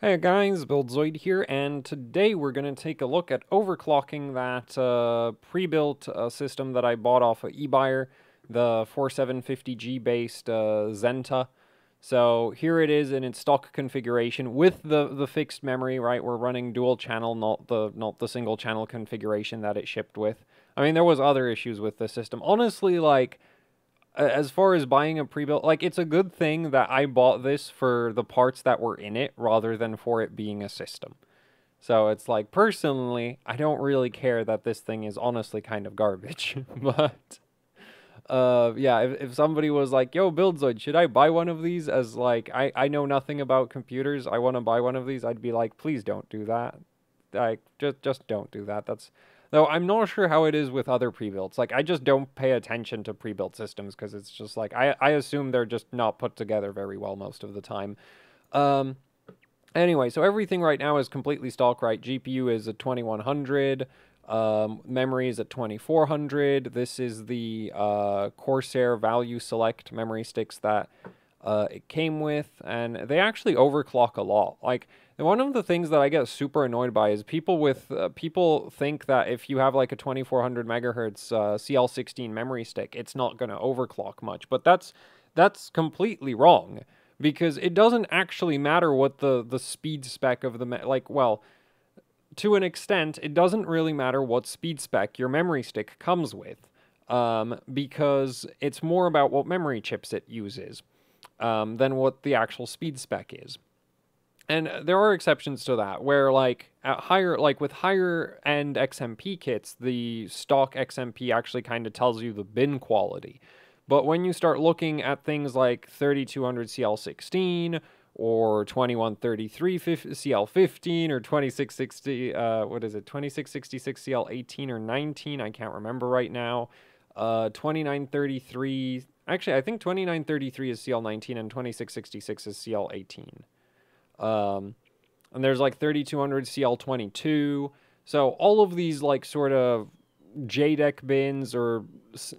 Hey guys, BuildZoid here, and today we're going to take a look at overclocking that pre-built system that I bought off of Ebuyer, the 4750G based Xenta. So here it is in its stock configuration with the fixed memory, right? We're running dual channel, not the single channel configuration that it shipped with. I mean, there was other issues with the system. Honestly, like, as far as buying a pre-built, like, it's a good thing that I bought this for the parts that were in it rather than for it being a system. So it's like, personally, I don't really care that this thing is honestly kind of garbage. But yeah, if somebody was like, yo, BuildZoid, should I buy one of these? As like, I know nothing about computers, I want to buy one of these, I'd be like, please don't do that. Like, just don't do that. Though I'm not sure how it is with other pre-builts. Like, I just don't pay attention to pre-built systems because it's just like, I assume they're just not put together very well most of the time. Anyway, so everything right now is completely stock, right? GPU is at 2100, memory is at 2400. This is the Corsair Value Select memory sticks that it came with, and they actually overclock a lot. Like, one of the things that I get super annoyed by is people think that if you have like a 2400 megahertz CL16 memory stick, it's not going to overclock much, but that's completely wrong, because it doesn't actually matter what the speed spec of the like, well, to an extent, it doesn't really matter what speed spec your memory stick comes with, because it's more about what memory chips it uses than what the actual speed spec is. And there are exceptions to that, where like with higher end XMP kits, the stock XMP actually kind of tells you the bin quality. But when you start looking at things like 3200 CL16 or 2133 CL15 or 2660, what is it, 2666 CL18 or 19, I can't remember right now. 2933, actually I think 2933 is CL19 and 2666 is CL18. And there's like 3200 CL22. So all of these like sort of JDEC bins or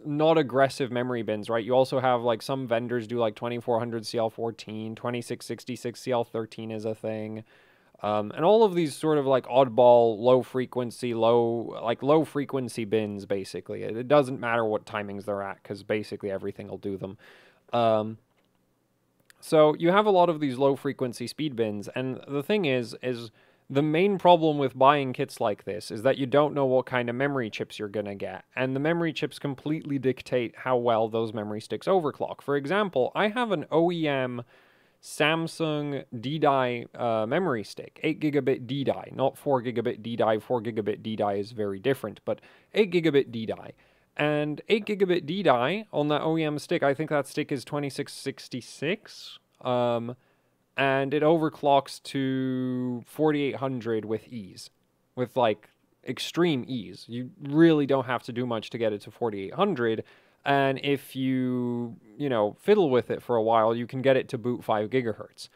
not aggressive memory bins, right? You also have like some vendors do like 2400 CL14, 2666 CL13 is a thing. And all of these sort of like oddball, low frequency bins, basically. It doesn't matter what timings they're at, because basically everything will do them. So you have a lot of these low-frequency speed bins, and the thing is the main problem with buying kits like this is that you don't know what kind of memory chips you're going to get, and the memory chips completely dictate how well those memory sticks overclock. For example, I have an OEM Samsung D-Die memory stick, 8 gigabit D-Die, not 4 gigabit D-Die. 4 gigabit D-Die is very different, but 8 gigabit D-Die. And 8 gigabit D-Die on that OEM stick, I think that stick is 2666, and it overclocks to 4800 with ease, with like extreme ease. You really don't have to do much to get it to 4800, and if you fiddle with it for a while, you can get it to boot 5 gigahertz.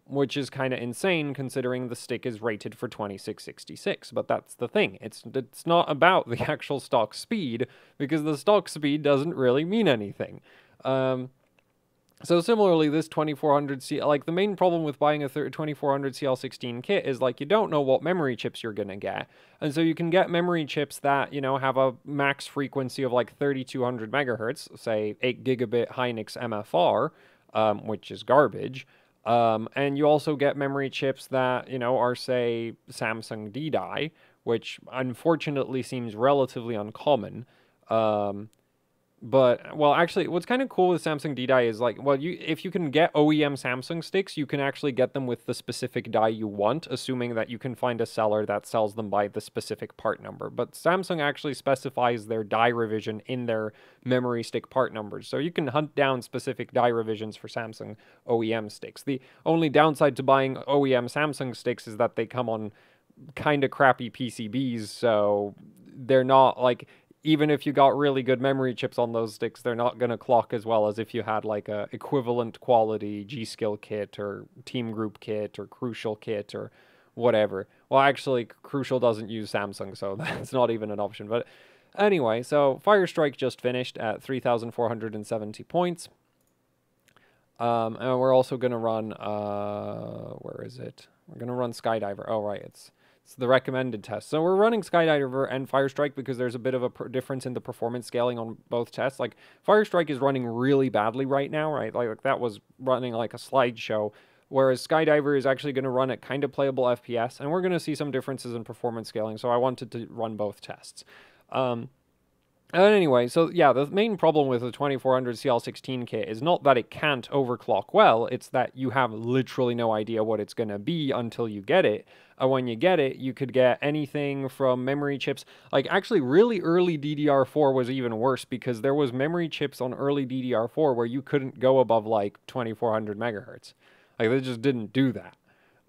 Which is kind of insane considering the stick is rated for 2666. But that's the thing. It's not about the actual stock speed, because the stock speed doesn't really mean anything. So similarly, this 2400 CL, like, the main problem with buying a 2400 CL16 kit is, like, you don't know what memory chips you're going to get. And so you can get memory chips that, have a max frequency of, like, 3200 megahertz, say 8 gigabit Hynix MFR, which is garbage. And you also get memory chips that, are, say, Samsung D-Die, which unfortunately seems relatively uncommon. But, well, actually, what's kind of cool with Samsung D-Die is, like, well, if you can get OEM Samsung sticks, you can actually get them with the specific die you want, assuming that you can find a seller that sells them by the specific part number. But Samsung actually specifies their die revision in their memory stick part numbers, so you can hunt down specific die revisions for Samsung OEM sticks. The only downside to buying OEM Samsung sticks is that they come on kind of crappy PCBs, so they're not, like, even if you got really good memory chips on those sticks, they're not going to clock as well as if you had like a equivalent quality G-Skill kit or Team Group kit or Crucial kit or whatever. Well, actually, Crucial doesn't use Samsung, so that's not even an option. But anyway, so Firestrike just finished at 3,470 points. And we're also going to run, where is it? We're going to run Skydiver. Oh, right, it's the recommended test. So we're running Skydiver and Firestrike because there's a bit of a difference in the performance scaling on both tests. Like, Firestrike is running really badly right now, right? Like that was running like a slideshow, whereas Skydiver is actually going to run at kind of playable FPS, and we're going to see some differences in performance scaling, so I wanted to run both tests. Anyway, so yeah, the main problem with the 2400 CL16 kit is not that it can't overclock well, it's that you have literally no idea what it's going to be until you get it. And when you get it, you could get anything from memory chips. Like, actually, really early DDR4 was even worse because there was memory chips on early DDR4 where you couldn't go above, like, 2400 megahertz. Like, they just didn't do that.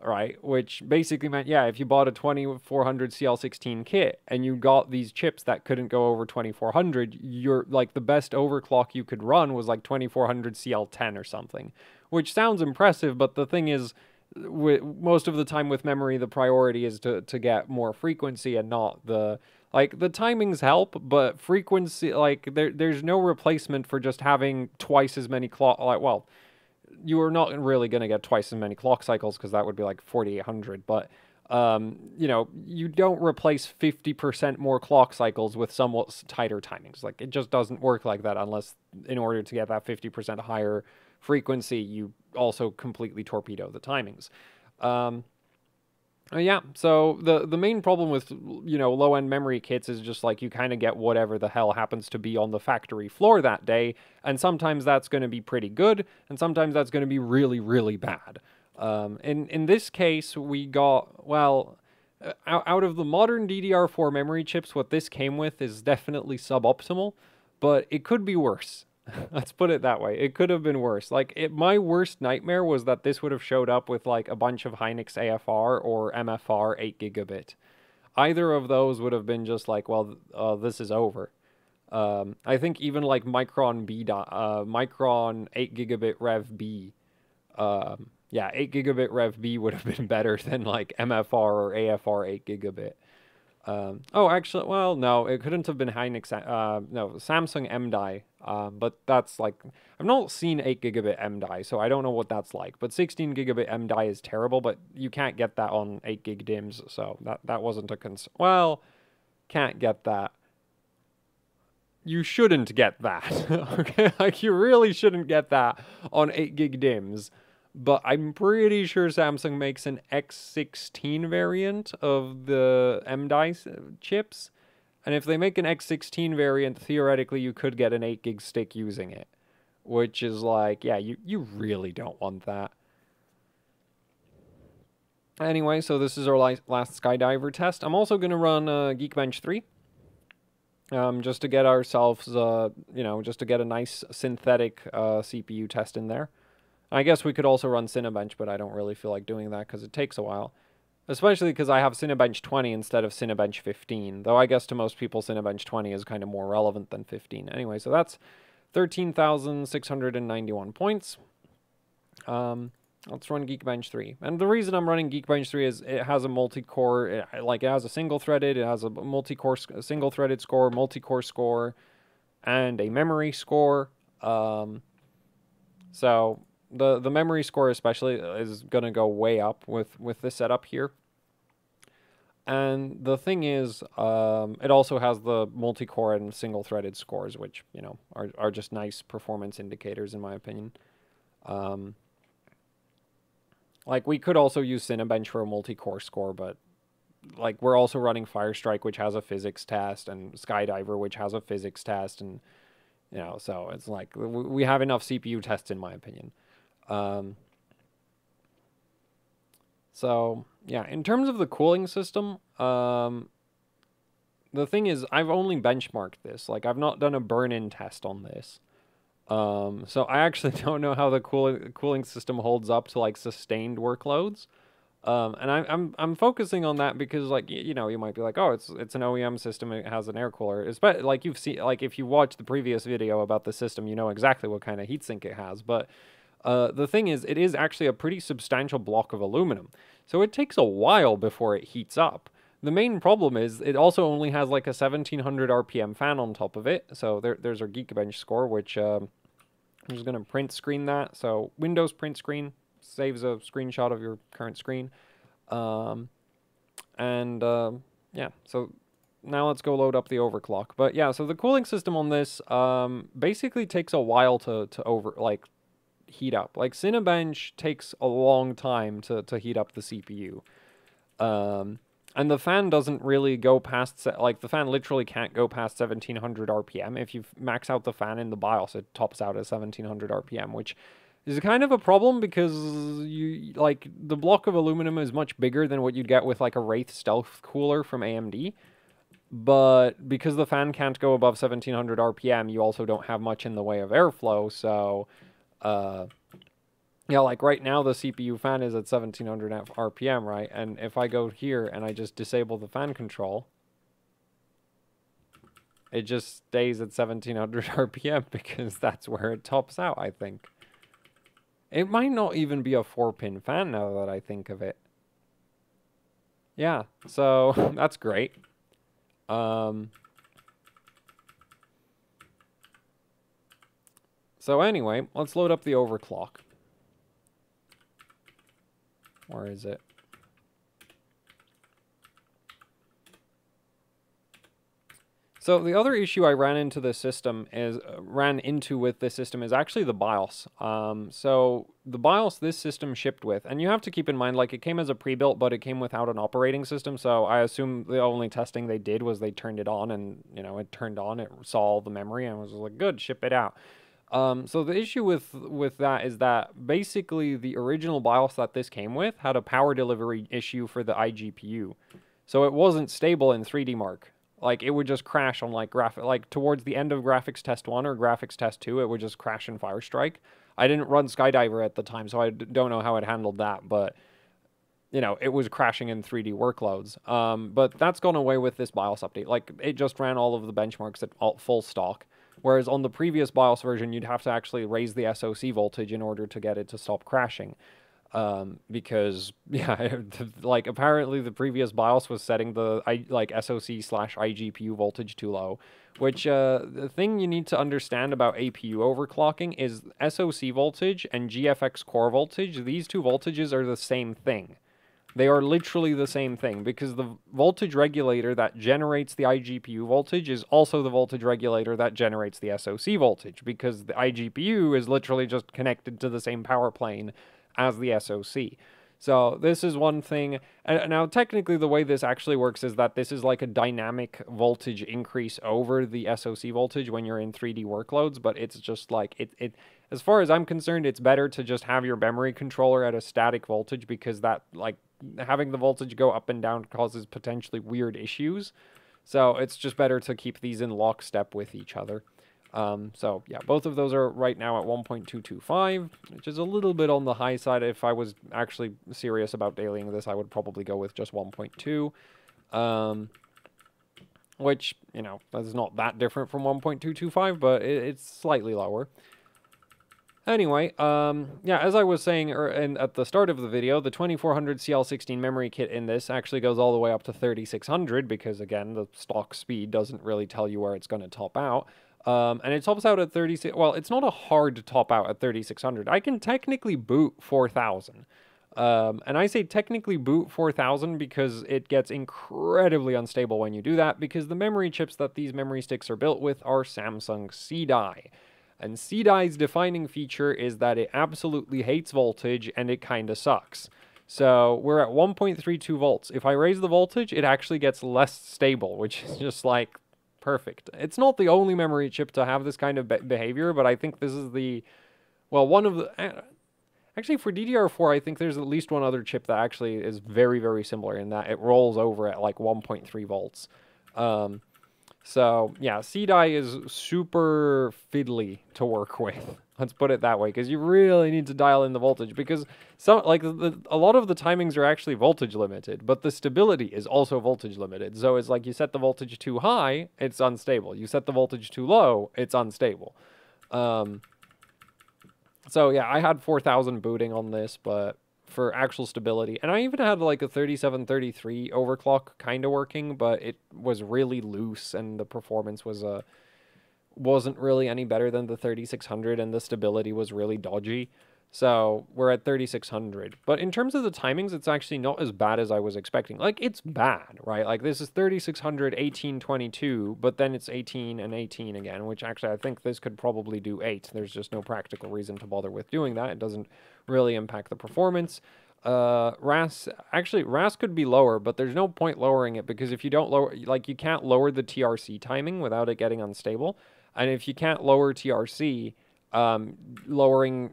Right, which basically meant, yeah, if you bought a 2400 CL16 kit and you got these chips that couldn't go over 2400, you're like, the best overclock you could run was like 2400 CL10 or something, which sounds impressive, but the thing is, most of the time with memory, the priority is to get more frequency and not the, like, the timings help, but frequency, like, there's no replacement for just having twice as many clock, like, well, you are not really going to get twice as many clock cycles because that would be like 4800, but you know, you don't replace 50% more clock cycles with somewhat tighter timings. Like, it just doesn't work like that unless, in order to get that 50% higher frequency, you also completely torpedo the timings. Yeah, so the main problem with, you know, low-end memory kits is just like you kind of get whatever the hell happens to be on the factory floor that day, and sometimes that's going to be pretty good, and sometimes that's going to be really, really bad. In this case, we got, well, out of the modern DDR4 memory chips, what this came with is definitely suboptimal, but it could be worse. Let's put it that way. It could have been worse. Like, my worst nightmare was that this would have showed up with, like, a bunch of Hynix AFR or MFR 8 gigabit. Either of those would have been just like, well, this is over. I think even, like, Micron 8 gigabit Rev B, yeah, 8 gigabit Rev B would have been better than, like, MFR or AFR 8 gigabit. Oh, actually, well, no, it couldn't have been Hynix, no, Samsung MDI, but that's like, I've not seen 8 gigabit MDI, so I don't know what that's like, but 16 gigabit MDI is terrible, but you can't get that on 8 gig DIMMs, so that wasn't a concern. Well, can't get that. You shouldn't get that, okay? Like, you really shouldn't get that on 8 gig DIMMs. But I'm pretty sure Samsung makes an X16 variant of the MDI chips. And if they make an X16 variant, theoretically you could get an 8 gig stick using it. Which is like, yeah, you really don't want that. Anyway, so this is our last Skydiver test. I'm also going to run Geekbench 3. Just to get ourselves, you know, just to get a nice synthetic CPU test in there. I guess we could also run Cinebench, but I don't really feel like doing that because it takes a while. Especially because I have Cinebench 20 instead of Cinebench 15. Though I guess to most people Cinebench 20 is kind of more relevant than 15. Anyway, so that's 13,691 points. Let's run Geekbench 3. And the reason I'm running Geekbench 3 is it has a multi-core, it has a single-threaded, it has a multi-core, single-threaded score, multi-core score, and a memory score. So the memory score especially is going to go way up with this setup here. And the thing is, it also has the multi-core and single-threaded scores, which, you know, are just nice performance indicators in my opinion. Like, we could also use Cinebench for a multi-core score, but, like, we're also running Firestrike, which has a physics test, and Skydiver, which has a physics test, and, you know, so it's like, we have enough CPU tests, in my opinion. So, yeah, in terms of the cooling system, the thing is, I've only benchmarked this. Like, I've not done a burn-in test on this. So I actually don't know how the cooling system holds up to, like, sustained workloads. And I'm focusing on that because, like, you know, you might be like, oh, it's an OEM system, it has an air cooler. It's like, you've seen, like, if you watch the previous video about the system, you know exactly what kind of heatsink it has. But the thing is, it is actually a pretty substantial block of aluminum, so it takes a while before it heats up. The main problem is it also only has like a 1700 RPM fan on top of it. So there's our Geekbench score, which I'm just going to print screen that. So Windows print screen saves a screenshot of your current screen. Yeah, so now let's go load up the overclock. But yeah, so the cooling system on this basically takes a while to heat up. Like Cinebench takes a long time to heat up the CPU. And the fan doesn't really go past, like, the fan literally can't go past 1700 RPM. If you max out the fan in the BIOS, it tops out at 1700 RPM, which is kind of a problem because the block of aluminum is much bigger than what you'd get with, like, a Wraith Stealth cooler from AMD. But because the fan can't go above 1700 RPM, you also don't have much in the way of airflow, so, yeah, like right now the CPU fan is at 1700 RPM, right? And if I go here and I just disable the fan control, it just stays at 1700 RPM because that's where it tops out, I think. It might not even be a 4-pin fan now that I think of it. Yeah, so that's great. So anyway, let's load up the overclock. Where is it? So the other issue I ran into with this system is actually the BIOS. So the BIOS this system shipped with, and you have to keep in mind, like, it came as a pre-built, but it came without an operating system. So I assume the only testing they did was they turned it on, and it turned on, it saw all the memory, and was like, good, ship it out. So the issue with that is that basically the original BIOS that this came with had a power delivery issue for the iGPU. So it wasn't stable in 3D Mark. Like, it would just crash on, like, towards the end of Graphics Test 1 or Graphics Test 2, it would just crash in Firestrike. I didn't run Skydiver at the time, so I don't know how it handled that, but, it was crashing in 3D workloads. But that's gone away with this BIOS update. Like, it just ran all of the benchmarks at full stock. Whereas on the previous BIOS version, you'd have to actually raise the SoC voltage in order to get it to stop crashing. Because, yeah, like, apparently the previous BIOS was setting the, SoC/iGPU voltage too low. Which, the thing you need to understand about APU overclocking is SoC voltage and GFX core voltage, these two voltages are the same thing. They are literally the same thing, because the voltage regulator that generates the iGPU voltage is also the voltage regulator that generates the SoC voltage, because the iGPU is literally just connected to the same power plane as the SoC. So this is one thing. And now, technically, the way this actually works is that this is like a dynamic voltage increase over the SoC voltage when you're in 3D workloads, but it's just like, as far as I'm concerned, it's better to just have your memory controller at a static voltage, because that, like, having the voltage go up and down causes potentially weird issues. So it's just better to keep these in lockstep with each other. So yeah, both of those are right now at 1.225, which is a little bit on the high side. If I was actually serious about dailying this, I would probably go with just 1.2, which, is not that different from 1.225, but it's slightly lower. Anyway, yeah, as I was saying at the start of the video, the 2400 CL16 memory kit in this actually goes all the way up to 3600, because, again, the stock speed doesn't really tell you where it's going to top out. And it tops out at 36. Well, it's not a hard top out at 3600. I can technically boot 4000. And I say technically boot 4000 because it gets incredibly unstable when you do that, because the memory chips that these memory sticks are built with are Samsung C-Die. And C-Die's defining feature is that it absolutely hates voltage, and it kind of sucks. So we're at 1.32 volts. If I raise the voltage, it actually gets less stable, which is just like perfect. It's not the only memory chip to have this kind of behavior, but I think this is the, well, one of the, actually for DDR4, I think there's at least one other chip that actually is very, very similar in that it rolls over at like 1.3 volts. So yeah, C-Die is super fiddly to work with. Let's put it that way, because you really need to dial in the voltage, because a lot of the timings are actually voltage limited, but the stability is also voltage limited. So it's like you set the voltage too high, it's unstable. You set the voltage too low, it's unstable. So yeah, I had 4000 booting on this, but for actual stability, and I even had like a 3733 overclock kind of working, but it was really loose, and the performance was wasn't really any better than the 3600, and the stability was really dodgy. So we're at 3600. But in terms of the timings, it's actually not as bad as I was expecting. Like, it's bad, right? Like, this is 3600, 1822, but then it's 18 and 18 again, which actually I think this could probably do 8. There's just no practical reason to bother with doing that. It doesn't really impact the performance. RAS could be lower, but there's no point lowering it, because if you don't lower, like, you can't lower the TRC timing without it getting unstable. And if you can't lower TRC, lowering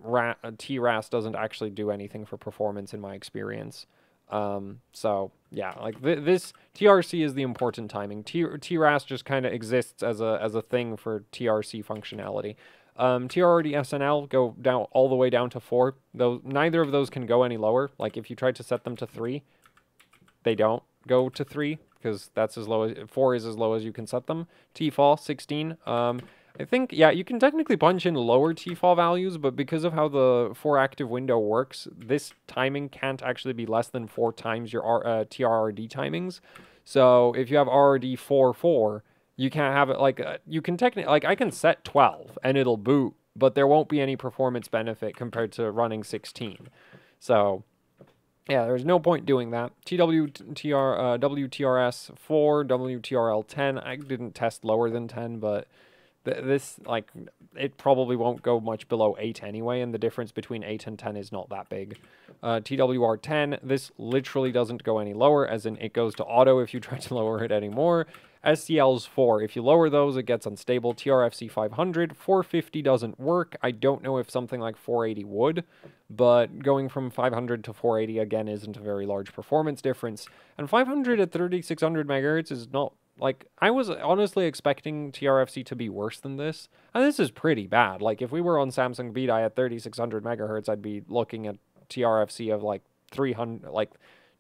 TRAS doesn't actually do anything for performance in my experience. So yeah, like this TRC is the important timing. TRAS just kind of exists as a thing for TRC functionality. TRRD SNL go down all the way down to 4. Though neither of those can go any lower. Like, if you try to set them to 3, they don't go to 3, because that's as low as 4 is as low as you can set them. TFall 16. I think, yeah, you can technically punch in lower TFall values, but because of how the 4 active window works, this timing can't actually be less than 4 times your TRRD timings. So if you have RRD 4, you can't have it, like, you can technically, like, I can set 12 and it'll boot, but there won't be any performance benefit compared to running 16. So yeah, there's no point doing that. WTRS 4, WTRL 10. I didn't test lower than 10, but this, like, it probably won't go much below 8 anyway, and the difference between 8 and 10 is not that big. TWR 10, this literally doesn't go any lower, as in it goes to auto if you try to lower it anymore. SCL's 4, if you lower those, it gets unstable. TRFC 500, 450 doesn't work. I don't know if something like 480 would, but going from 500 to 480 again isn't a very large performance difference. And 500 at 3600 megahertz is not, like, I was honestly expecting TRFC to be worse than this, and this is pretty bad. Like, if we were on Samsung VDI at 3600 megahertz, I'd be looking at TRFC of like 300, like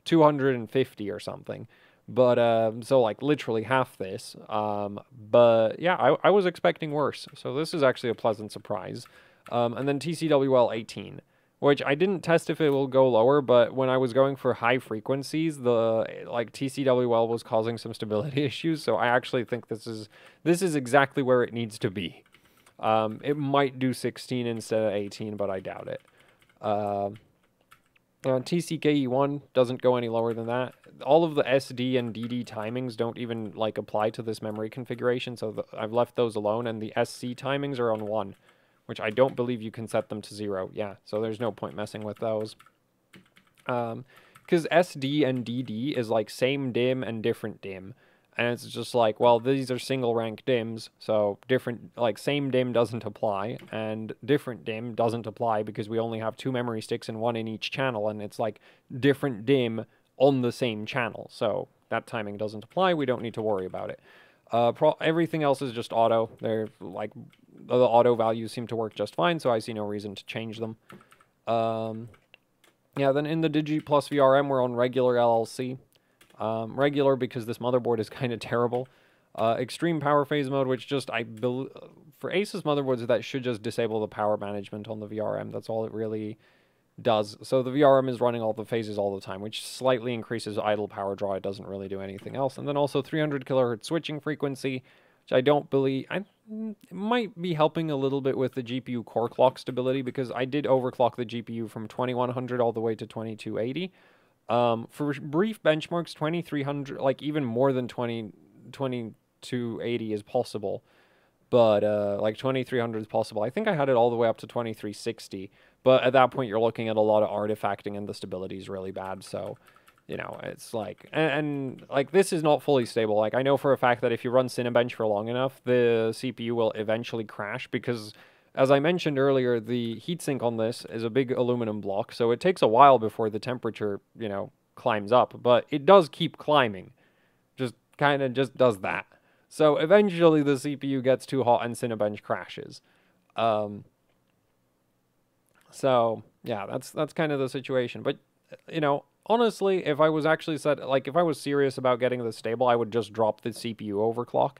250 or something. But so, like, literally half this. But yeah, I was expecting worse, so this is actually a pleasant surprise. And then TCWL 18. Which I didn't test if it will go lower, but when I was going for high frequencies, the, like, TCWL was causing some stability issues, so I actually think this is exactly where it needs to be. It might do 16 instead of 18, but I doubt it. TCKE1 doesn't go any lower than that. All of the SD and DD timings don't even, like, apply to this memory configuration, so I've left those alone, and the SC timings are on 1. Which I don't believe you can set them to 0. Yeah, so there's no point messing with those. Because SD and DD is like same dim and different dim. And it's just like, well, these are single rank dims, so different, like, same dim doesn't apply, and different dim doesn't apply because we only have 2 memory sticks and 1 in each channel, and it's like different dim on the same channel. So that timing doesn't apply. We don't need to worry about it. Everything else is just auto. They're like, the auto values seem to work just fine, so I see no reason to change them. Yeah, then in the Digi Plus VRM, we're on regular LLC. Regular because this motherboard is kind of terrible. Extreme power phase mode, which just, for Asus motherboards, that should just disable the power management on the VRM. That's all it really does. So the VRM is running all the phases all the time, which slightly increases idle power draw. It doesn't really do anything else. And then also 300 kilohertz switching frequency, which I don't believe, it might be helping a little bit with the GPU core clock stability, because I did overclock the GPU from 2100 all the way to 2280. For brief benchmarks, 2300, like, even more than 2280 is possible. But, like, 2300 is possible. I think I had it all the way up to 2360. But at that point, you're looking at a lot of artifacting, and the stability is really bad. So, you know, it's like... And like, this is not fully stable. Like, I know for a fact that if you run Cinebench for long enough, the CPU will eventually crash. Because, as I mentioned earlier, the heatsink on this is a big aluminum block. So it takes a while before the temperature, you know, climbs up. But it does keep climbing. Just kind of just does that. So eventually the CPU gets too hot and Cinebench crashes. So yeah, that's kind of the situation. But, you know, honestly, if I was actually if I was serious about getting this stable, I would just drop the CPU overclock.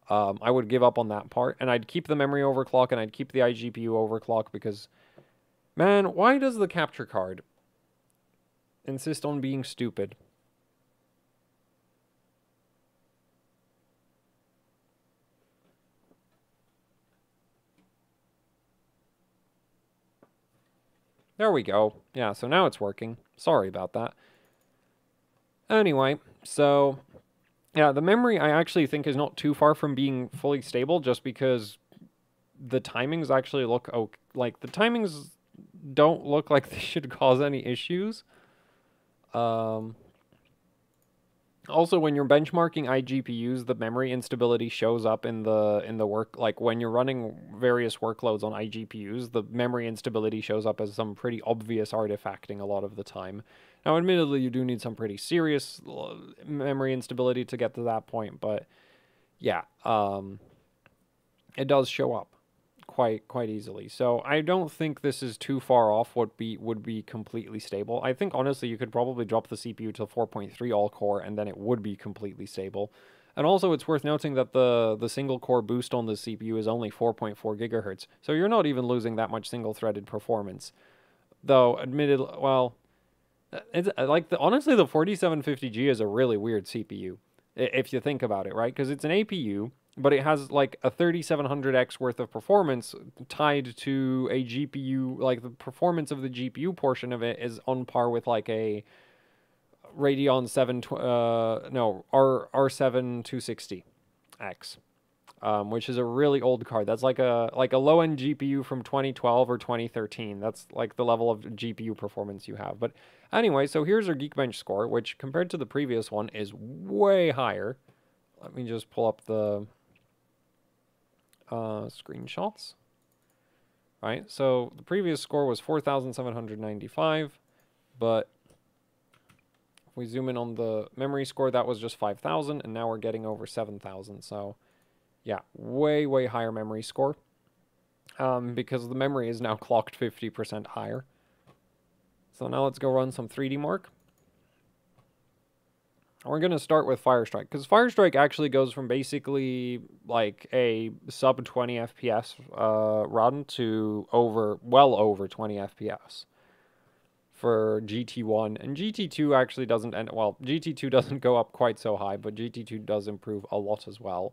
I would give up on that part, and I'd keep the memory overclock, and I'd keep the iGPU overclock, because, man, why does the capture card insist on being stupid? There we go. Yeah, so now it's working. Sorry about that. Anyway, so yeah, the memory I actually think is not too far from being fully stable, just because the timings actually look okay. Like, the timings don't look like they should cause any issues. Also, when you're benchmarking iGPUs, the memory instability shows up in the work. Like, when you're running various workloads on iGPUs, the memory instability shows up as some pretty obvious artifacting a lot of the time. Now, admittedly, you do need some pretty serious memory instability to get to that point, but yeah, it does show up quite easily. So I don't think this is too far off what would be completely stable. I think honestly you could probably drop the CPU to 4.3 all core and then it would be completely stable. And also it's worth noting that the single core boost on the CPU is only 4.4 gigahertz. So you're not even losing that much single threaded performance. Though admittedly, well, it's like honestly the 4750G is a really weird CPU if you think about it, right? Because it's an APU, but it has like a 3700X worth of performance tied to a GPU. Like, the performance of the GPU portion of it is on par with like a Radeon 7 R7 260X, which is a really old card. That's like a low-end GPU from 2012 or 2013. That's like the level of GPU performance you have. But anyway, so here's our Geekbench score, which compared to the previous one is way higher. Let me just pull up the screenshots. Right, so the previous score was 4,795, but if we zoom in on the memory score, that was just 5,000, and now we're getting over 7,000. So yeah, way higher memory score, because the memory is now clocked 50% higher. So now let's go run some 3D Mark. We're going to start with Firestrike, because Firestrike actually goes from basically like a sub 20 FPS run to well over 20 FPS for GT1. And GT2 actually doesn't end, well, GT2 doesn't go up quite so high, but GT2 does improve a lot as well.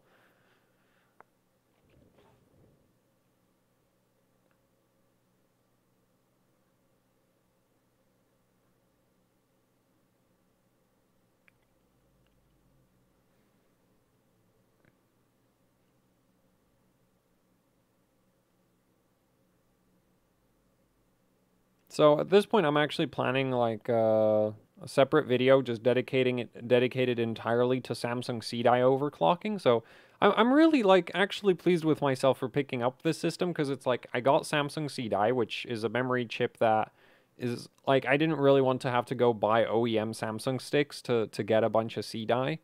So at this point, I'm actually planning like a separate video just dedicated entirely to Samsung CDI overclocking. So I'm really like actually pleased with myself for picking up this system, because it's like I got Samsung CDI, which is a memory chip that is like I didn't really want to have to go buy OEM Samsung sticks to get a bunch of CDI.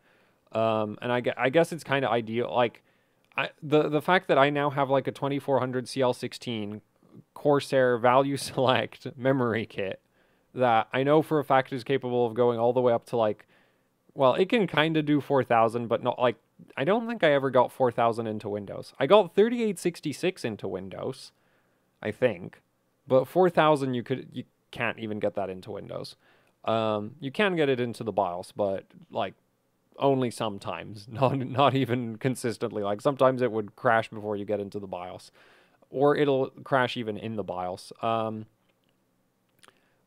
And I guess it's kind of ideal. Like the fact that I now have like a 2400 CL16 Corsair Value Select memory kit that I know for a fact is capable of going all the way up to like, well, it can kind of do 4,000, but not like, I don't think I ever got 4,000 into Windows. I got 3866 into Windows, I think, but 4,000 you can't even get that into Windows. You can get it into the BIOS, but like only sometimes, not even consistently. Like sometimes it would crash before you get into the BIOS, or it'll crash even in the BIOS. But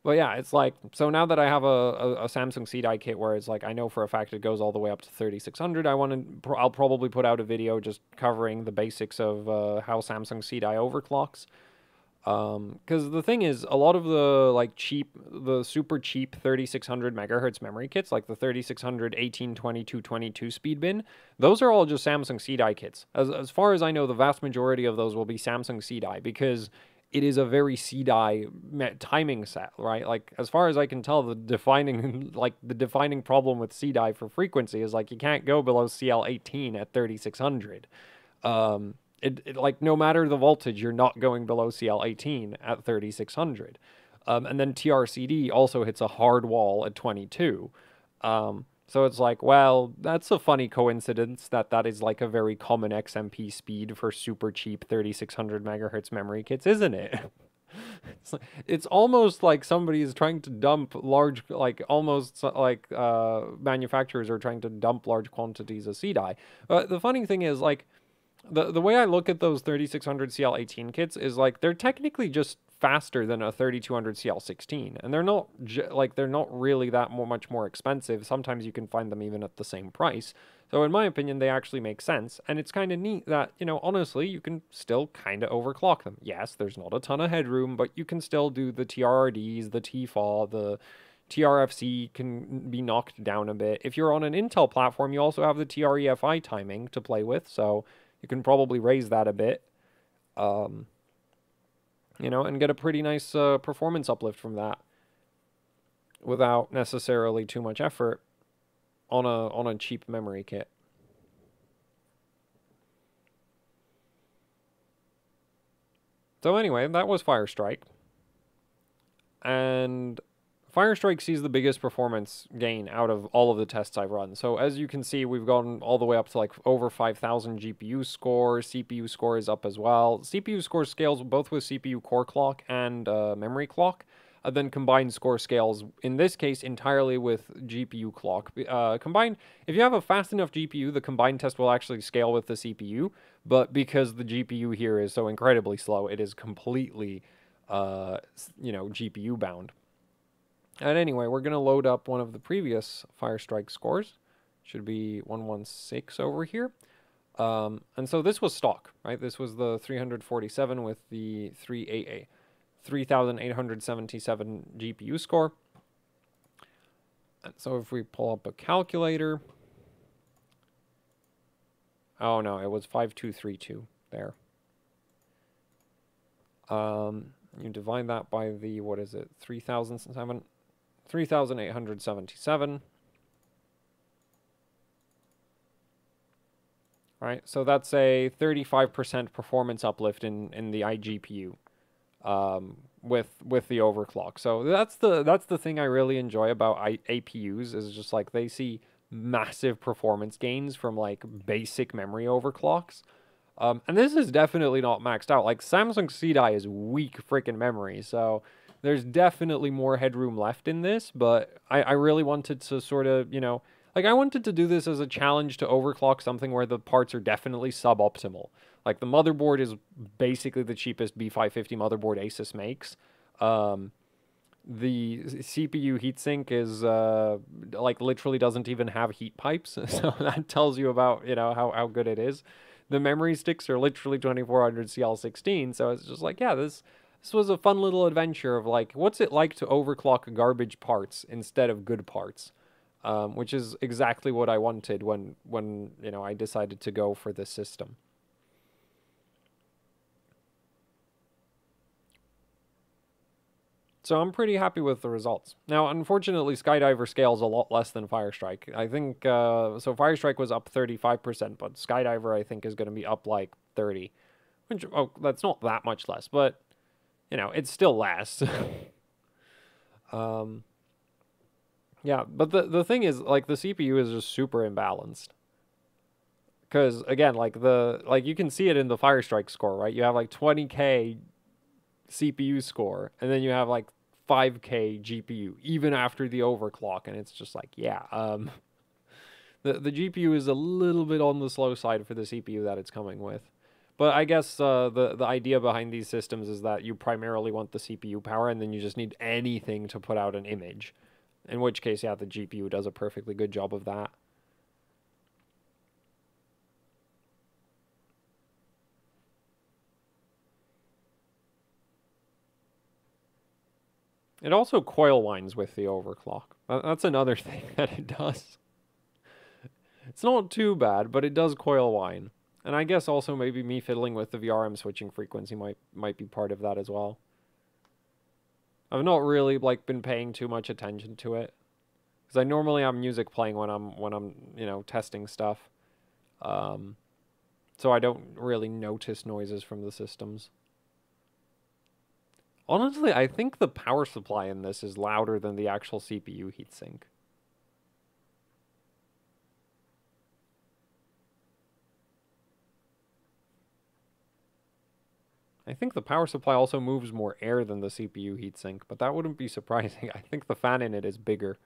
yeah, it's like, so now that I have a Samsung CDI kit where it's like, I know for a fact it goes all the way up to 3600, I'll probably put out a video just covering the basics of how Samsung CDI overclocks. Because the thing is, a lot of the super cheap 3600 megahertz memory kits, like the 3600 182222 speed bin, those are all just Samsung CDI kits. As far as I know, the vast majority of those will be Samsung CDI, because it is a very CDI timing set, right? Like, as far as I can tell, the defining problem with CDI for frequency is like you can't go below CL18 at 3600. Like, no matter the voltage, you're not going below CL18 at 3600. And then TRCD also hits a hard wall at 22. So it's like, well, that's a funny coincidence that is like a very common XMP speed for super cheap 3600 megahertz memory kits, isn't it? It's almost like somebody is trying to dump large, like almost like manufacturers are trying to dump large quantities of CDI. But the funny thing is, like, The way I look at those 3600 CL18 kits is like they're technically just faster than a 3200 CL16, and they're not like they're not really that much more expensive. Sometimes you can find them even at the same price. So in my opinion, they actually make sense, and it's kind of neat that, you know, honestly, you can still kind of overclock them. Yes, there's not a ton of headroom, but you can still do the TRRDs, the TFAW, the TRFC can be knocked down a bit. If you're on an Intel platform, you also have the TREFI timing to play with, so you can probably raise that a bit, you know, and get a pretty nice performance uplift from that without necessarily too much effort on a cheap memory kit. So anyway, that was Firestrike. And Firestrike sees the biggest performance gain out of all of the tests I've run. So as you can see, we've gone all the way up to like over 5,000 GPU score. CPU score is up as well. CPU score scales both with CPU core clock and memory clock. Then combined score scales, in this case, entirely with GPU clock. Combined, if you have a fast enough GPU, the combined test will actually scale with the CPU. But because the GPU here is so incredibly slow, it is completely, you know, GPU bound. And anyway, we're going to load up one of the previous Firestrike scores. Should be 116 over here. And so this was stock, right? This was the 347 with the 3,877 GPU score. And so if we pull up a calculator... Oh no, it was 5232 there. You divide that by the, what is it, 3,877. Right, so that's a 35% performance uplift in the iGPU with the overclock. So that's the thing I really enjoy about APUs is just like they see massive performance gains from like basic memory overclocks. And this is definitely not maxed out. Like Samsung CDI is weak freaking memory, so there's definitely more headroom left in this, but I really wanted to sort of, you know, like I wanted to do this as a challenge to overclock something where the parts are definitely suboptimal. Like the motherboard is basically the cheapest B550 motherboard Asus makes. The CPU heatsink is like literally doesn't even have heat pipes, so that tells you about, you know, how good it is. The memory sticks are literally 2400 CL16, so it's just like, yeah, this was a fun little adventure of like, what's it like to overclock garbage parts instead of good parts, which is exactly what I wanted when you know I decided to go for this system. So I'm pretty happy with the results. Now, unfortunately, Skydiver scales a lot less than Firestrike. I think, so Firestrike was up 35%, but Skydiver, I think, is going to be up like 30. Which, oh, that's not that much less, but, you know, it's still less. Yeah, but the thing is, like, the CPU is just super imbalanced. Because, again, like, you can see it in the Firestrike score, right? You have, like, 20K CPU score, and then you have, like, 5K GPU, even after the overclock, and it's just like, yeah, the GPU is a little bit on the slow side for the CPU that it's coming with. But I guess the idea behind these systems is that you primarily want the CPU power, and then you just need anything to put out an image. In which case, yeah, the GPU does a perfectly good job of that. It also coil winds with the overclock. That's another thing that it does. It's not too bad, but it does coil whine. And I guess also maybe me fiddling with the VRM switching frequency might be part of that as well. I've not really like been paying too much attention to it, because I normally have music playing when I'm you know, testing stuff. So I don't really notice noises from the systems. Honestly, I think the power supply in this is louder than the actual CPU heatsink. I think the power supply also moves more air than the CPU heatsink, but that wouldn't be surprising. I think the fan in it is bigger.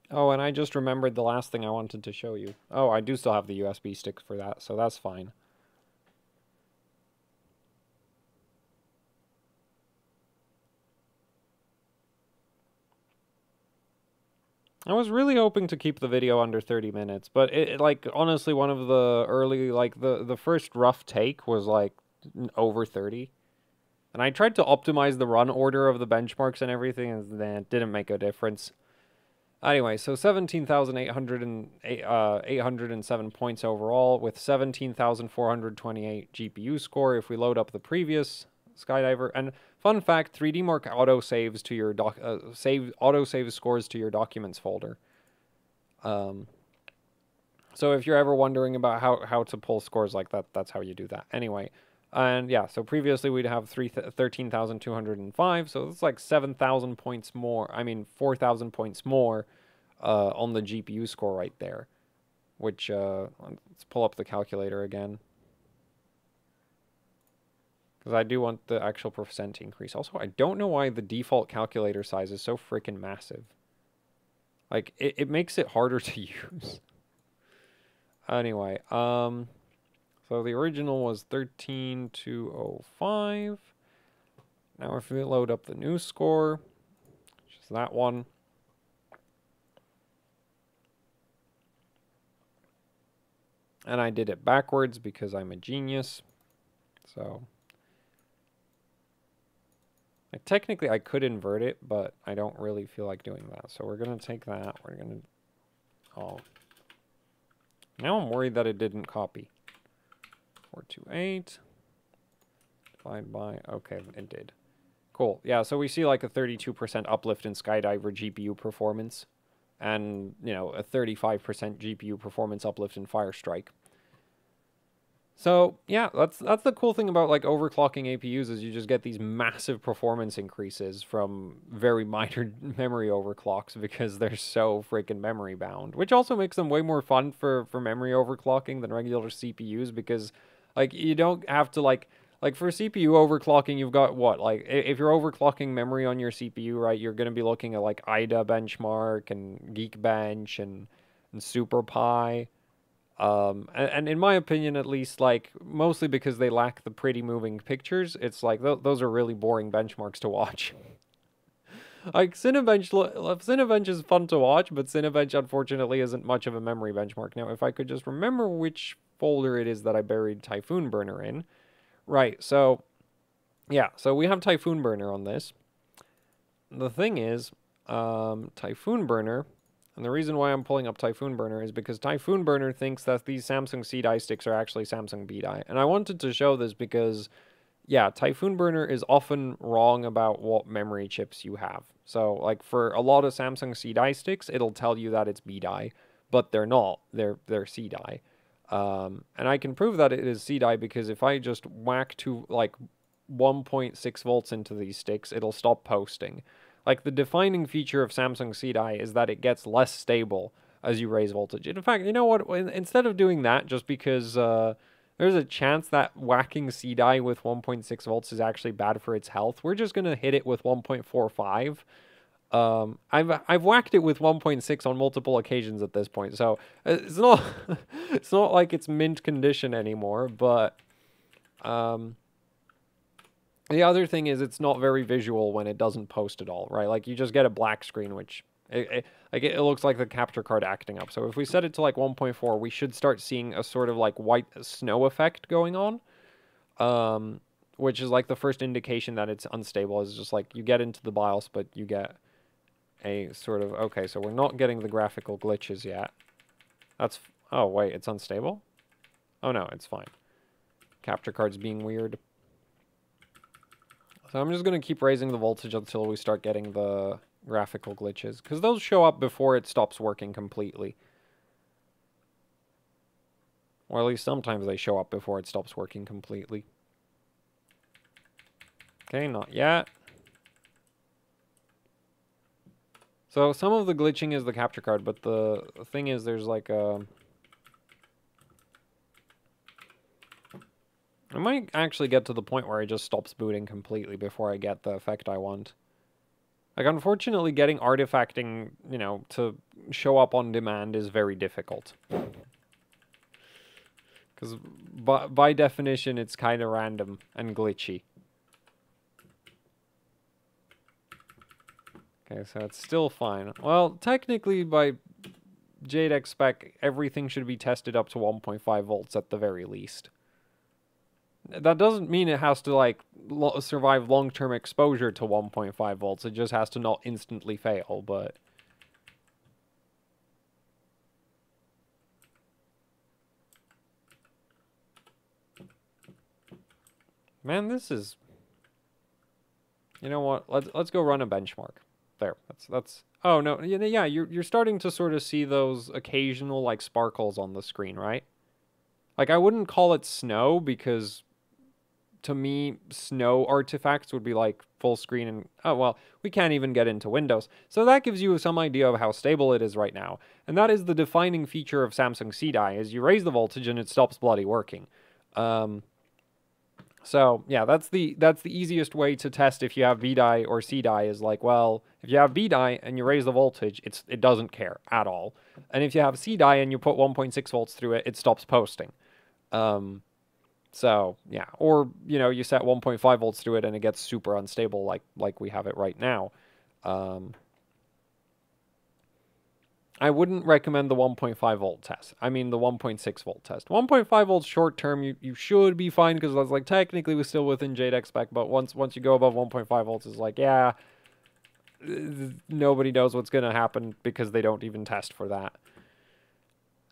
Oh, and I just remembered the last thing I wanted to show you. Oh, I do still have the USB stick for that, so that's fine. I was really hoping to keep the video under 30 minutes, but like, honestly, one of the early, like, the first rough take was, like, over 30. And I tried to optimize the run order of the benchmarks and everything, and then it didn't make a difference. Anyway, so 807 points overall, with 17,428 GPU score if we load up the previous Skydiver. And fun fact, 3D Mark auto saves to your auto saves scores to your documents folder. So if you're ever wondering about how to pull scores like that, that's how you do that. Anyway, and yeah, so previously we'd have 13,205, so it's like 7,000 points more. I mean, 4,000 points more on the GPU score right there. Which, let's pull up the calculator again. Because I do want the actual percent increase. Also, I don't know why the default calculator size is so freaking massive. Like, it makes it harder to use. Anyway, so the original was 13,205. Now if we load up the new score, which is that one. And I did it backwards because I'm a genius. So, like, technically I could invert it, but I don't really feel like doing that. So we're going to take that. We're going to... Oh. Now I'm worried that it didn't copy. 428. Divide by... Okay, it did. Cool. Yeah, so we see like a 32% uplift in Skydiver GPU performance. And, you know, a 35% GPU performance uplift in Firestrike. So, yeah, that's the cool thing about, like, overclocking APUs is you just get these massive performance increases from very minor memory overclocks because they're so freaking memory bound, which also makes them way more fun for memory overclocking than regular CPUs because, like, you don't have to, like for CPU overclocking, you've got what? Like, if you're overclocking memory on your CPU, right, you're going to be looking at, like, IDA benchmark and Geekbench and SuperPi. And in my opinion, at least, like, mostly because they lack the pretty moving pictures, it's like, those are really boring benchmarks to watch. Like, Cinebench is fun to watch, but Cinebench, unfortunately, isn't much of a memory benchmark. Now, if I could just remember which folder it is that I buried Typhoon Burner in. Right, so, yeah, so we have Typhoon Burner on this. The thing is, Typhoon Burner... And the reason why I'm pulling up Typhoon Burner is because Typhoon Burner thinks that these Samsung C die sticks are actually Samsung B die. And I wanted to show this because, yeah, Typhoon Burner is often wrong about what memory chips you have. So, like, for a lot of Samsung C die sticks, it'll tell you that it's B die, but they're not. They're C die. And I can prove that it is C die because if I just whack to, like, 1.6 volts into these sticks, it'll stop posting. Like, the defining feature of Samsung C-Die is that it gets less stable as you raise voltage. In fact, you know what? Instead of doing that, just because there's a chance that whacking C-Die with 1.6 volts is actually bad for its health, we're just going to hit it with 1.45. I've whacked it with 1.6 on multiple occasions at this point, so it's not it's not like it's mint condition anymore, but the other thing is it's not very visual when it doesn't post at all, right? Like, you just get a black screen, which it looks like the capture card acting up. So if we set it to like 1.4, we should start seeing a sort of like white snow effect going on, which is like the first indication that it's unstable. Is just like you get into the BIOS, but you get a sort of, okay, so we're not getting the graphical glitches yet. That's, oh wait, it's unstable? Oh no, it's fine. Capture card's being weird. So I'm just going to keep raising the voltage until we start getting the graphical glitches, because those show up before it stops working completely. Or at least sometimes they show up before it stops working completely. Okay, not yet. So some of the glitching is the capture card, but the thing is there's like a... I might actually get to the point where it just stops booting completely before I get the effect I want. Like, unfortunately, getting artifacting, you know, to show up on demand is very difficult. Because by definition, it's kind of random and glitchy. Okay, so it's still fine. Well, technically, by JDEC spec, everything should be tested up to 1.5 volts at the very least. That doesn't mean it has to, like, survive long-term exposure to 1.5 volts. It just has to not instantly fail, but... Man, this is... You know what? Let's go run a benchmark. There. That's... Oh, no. Yeah, you're starting to sort of see those occasional, like, sparkles on the screen, right? Like, I wouldn't call it snow because... To me, snow artifacts would be like full screen and, oh, well, we can't even get into Windows. So that gives you some idea of how stable it is right now. And that is the defining feature of Samsung C-Die, is you raise the voltage and it stops bloody working. So yeah, that's the easiest way to test if you have B-Die or C-Die, is like, well, if you have B-Die and you raise the voltage, it doesn't care at all. And if you have C-Die and you put 1.6 volts through it, it stops posting. So, yeah, or, you know, you set 1.5 volts through it and it gets super unstable like we have it right now. I wouldn't recommend the 1.5 volt test. I mean, the 1.6 volt test. 1.5 volts short term, you should be fine because that's like technically we're still within JDEC spec, but once you go above 1.5 volts, it's like, yeah, nobody knows what's going to happen because they don't even test for that.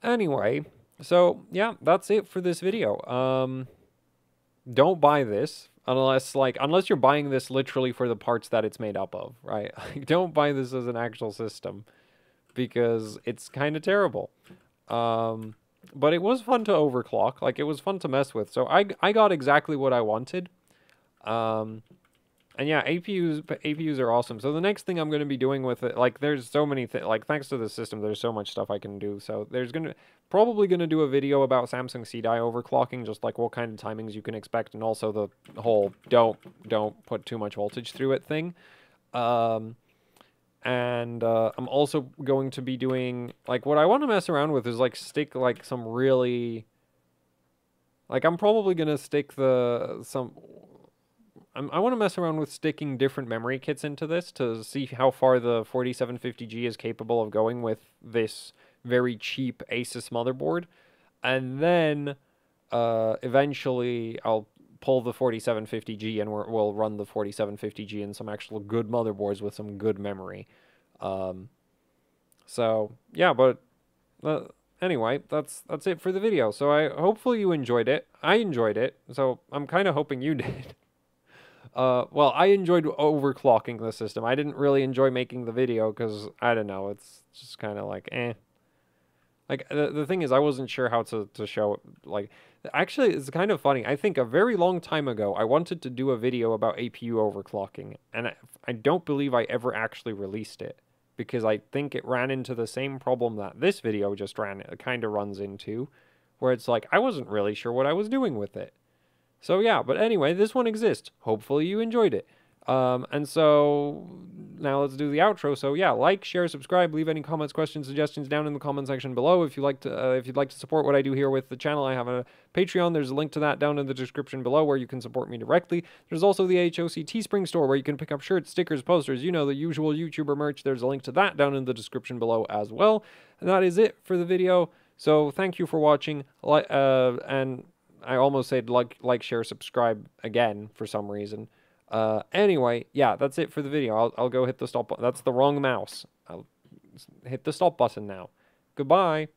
Anyway, so yeah, that's it for this video. Don't buy this unless you're buying this literally for the parts that it's made up of, right? Like, don't buy this as an actual system because it's kind of terrible. But it was fun to overclock. Like, it was fun to mess with. So I got exactly what I wanted. And yeah, APUs are awesome. So the next thing I'm going to be doing with it, like, there's so many things, like, thanks to the system, there's so much stuff I can do. So there's probably going to do a video about Samsung C-Die overclocking, just like what kind of timings you can expect, and also the whole don't put too much voltage through it thing. I'm also going to be doing, like, what I want to mess around with is, like, stick, like, some really, like, I'm probably going to stick I want to mess around with sticking different memory kits into this to see how far the 4750G is capable of going with this very cheap Asus motherboard. And then eventually I'll pull the 4750G and we'll run the 4750G in some actual good motherboards with some good memory. So yeah, but anyway, that's it for the video. So hopefully you enjoyed it. I enjoyed it, so I'm kind of hoping you did. Well, I enjoyed overclocking the system. I didn't really enjoy making the video because, I don't know, it's just kind of like, eh. Like, the thing is, I wasn't sure how to show it. Like, actually, it's kind of funny. I think a very long time ago, I wanted to do a video about APU overclocking, and I don't believe I ever actually released it because I think it ran into the same problem that this video just it kind of runs into, where it's like, I wasn't really sure what I was doing with it. So yeah, but anyway, this one exists. Hopefully you enjoyed it. And so now let's do the outro. So yeah, like, share, subscribe, leave any comments, questions, suggestions down in the comment section below. If you'd like to support what I do here with the channel, I have a Patreon. There's a link to that down in the description below where you can support me directly. There's also the HOC Teespring store where you can pick up shirts, stickers, posters, you know, the usual YouTuber merch. There's a link to that down in the description below as well. And that is it for the video. So thank you for watching. And I almost said like, share, subscribe again for some reason. Anyway, yeah, that's it for the video. I'll go hit the stop button. That's the wrong mouse. I'll hit the stop button now. Goodbye.